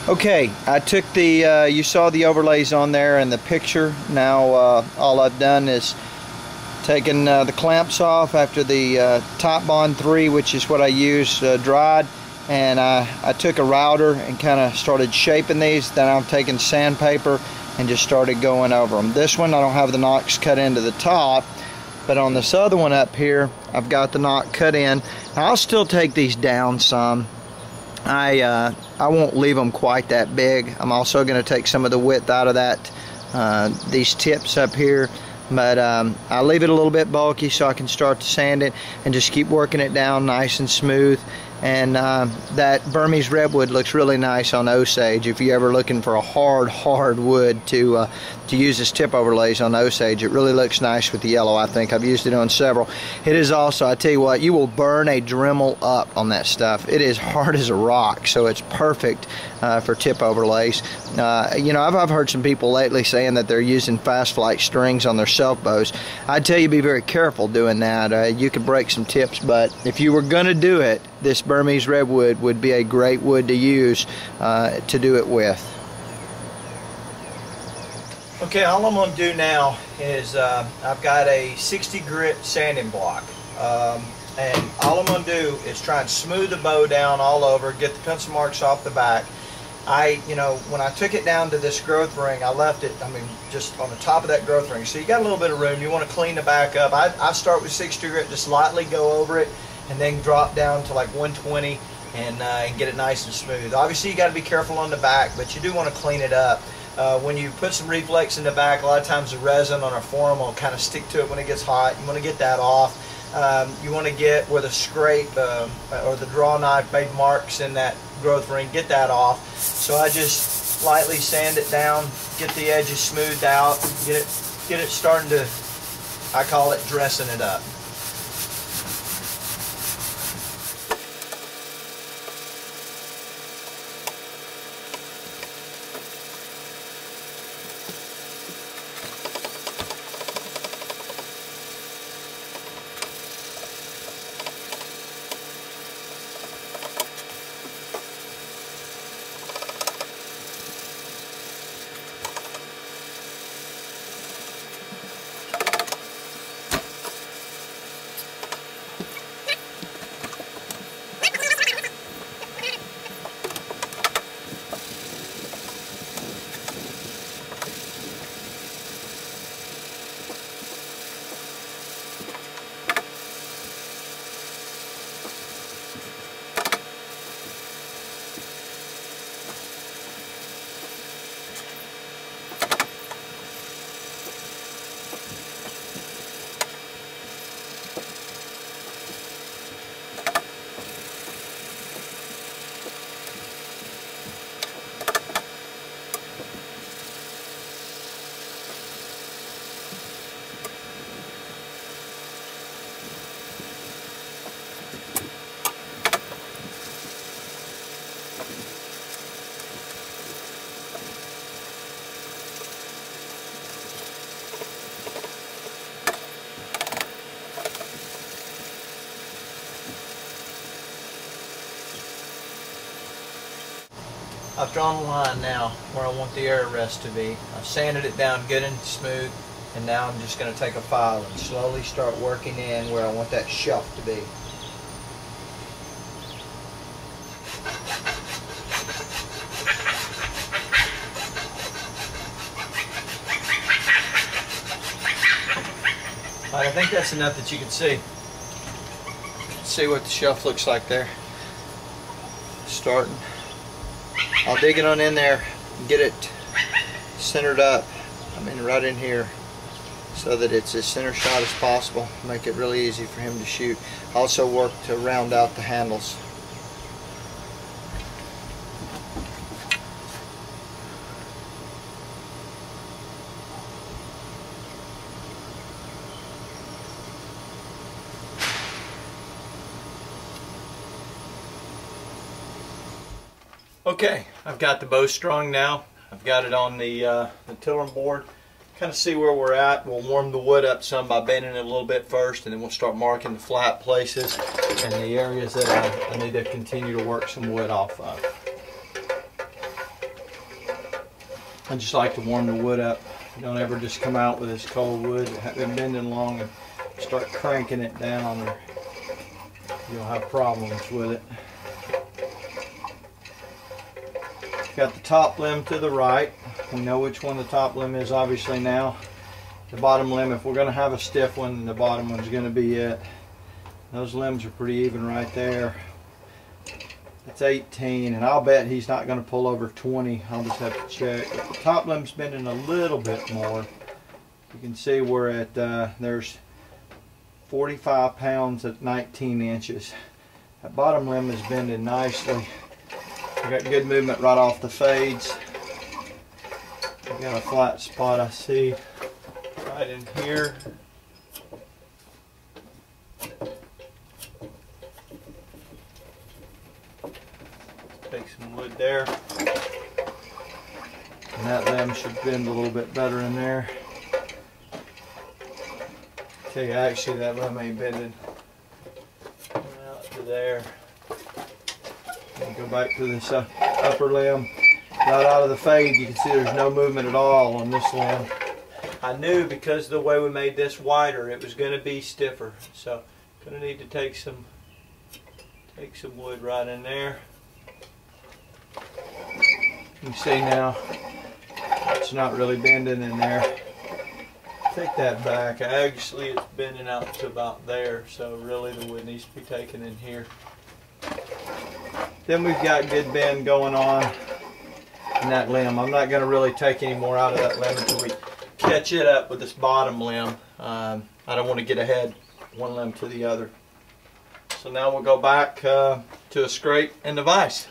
Okay, I took the, you saw the overlays on there in the picture. Now all I've done is taken the clamps off after the Top Bond 3, which is what I use, dried, and I took a router and kind of started shaping these. Then I've taken sandpaper and just started going over them. This one I don't have the notch cut into the top, but on this other one up here I've got the knot cut in. Now, I'll still take these down some. I won't leave them quite that big. I'm also going to take some of the width out of that, these tips up here, but I leave it a little bit bulky so I can start to sand it and just keep working it down nice and smooth. And that Burmese redwood looks really nice on Osage. If you're ever looking for a hard wood to use as tip overlays on Osage, it really looks nice with the yellow. I think I've used it on several. It is also, I tell you what, you will burn a Dremel up on that stuff. It is hard as a rock, so it's perfect for tip overlays. You know, I've heard some people lately saying that they're using fast flight strings on their self bows. I'd tell you be very careful doing that. You could break some tips, but if you were going to do it, this Burmese redwood would be a great wood to use to do it with. Okay, all I'm going to do now is I've got a 60 grit sanding block, and all I'm going to do is try and smooth the bow down all over, get the pencil marks off the back. You know, when I took it down to this growth ring, I left it, I mean, just on the top of that growth ring. So you got a little bit of room. You want to clean the back up. I start with 60 grit, just lightly go over it, and then drop down to like 120 and get it nice and smooth. Obviously you got to be careful on the back, but you do want to clean it up. When you put some reflex in the back, a lot of times the resin on our form will kind of stick to it when it gets hot. You want to get that off. You want to get where the scrape or the draw knife made marks in that growth ring, get that off. So I just lightly sand it down, get the edges smoothed out, get it starting to, I call it dressing it up. I've drawn a line now where I want the air rest to be. I've sanded it down good and smooth, and now I'm just going to take a file and slowly start working in where I want that shelf to be. Alright, I think that's enough that you can see. See what the shelf looks like there. Starting. I'll dig it on in there and get it centered up, I mean right in here, so that it's as center shot as possible. Make it really easy for him to shoot. Also work to round out the handles. Okay, I've got the bow strung now. I've got it on the tiller board. Kind of see where we're at. We'll warm the wood up some by bending it a little bit first, and then we'll start marking the flat places and the areas that I need to continue to work some wood off of. I just like to warm the wood up. You don't ever just come out with this cold wood that has been bending long and start cranking it down, or you'll have problems with it. Got the top limb to the right. We know which one the top limb is obviously now. The bottom limb, if we're going to have a stiff one, the bottom one's going to be it. Those limbs are pretty even right there. That's 18, and I'll bet he's not going to pull over 20. I'll just have to check. But the top limb's bending a little bit more. You can see we're at, there's 45 pounds at 19 inches. That bottom limb is bending nicely. I got good movement right off the fades. I got a flat spot I see right in here. Take some wood there. And that limb should bend a little bit better in there. Okay, actually that limb ain't bending out to there. Go back to this upper limb. Right out of the fade, you can see there's no movement at all on this limb. I knew because of the way we made this wider, it was going to be stiffer. So, going to need to take some wood right in there. You can see now it's not really bending in there. Take that back. Actually, it's bending out to about there. So really, the wood needs to be taken in here. Then we've got good bend going on in that limb. I'm not going to really take any more out of that limb until we catch it up with this bottom limb. I don't want to get ahead one limb to the other. So now we'll go back to a scrape and the vise.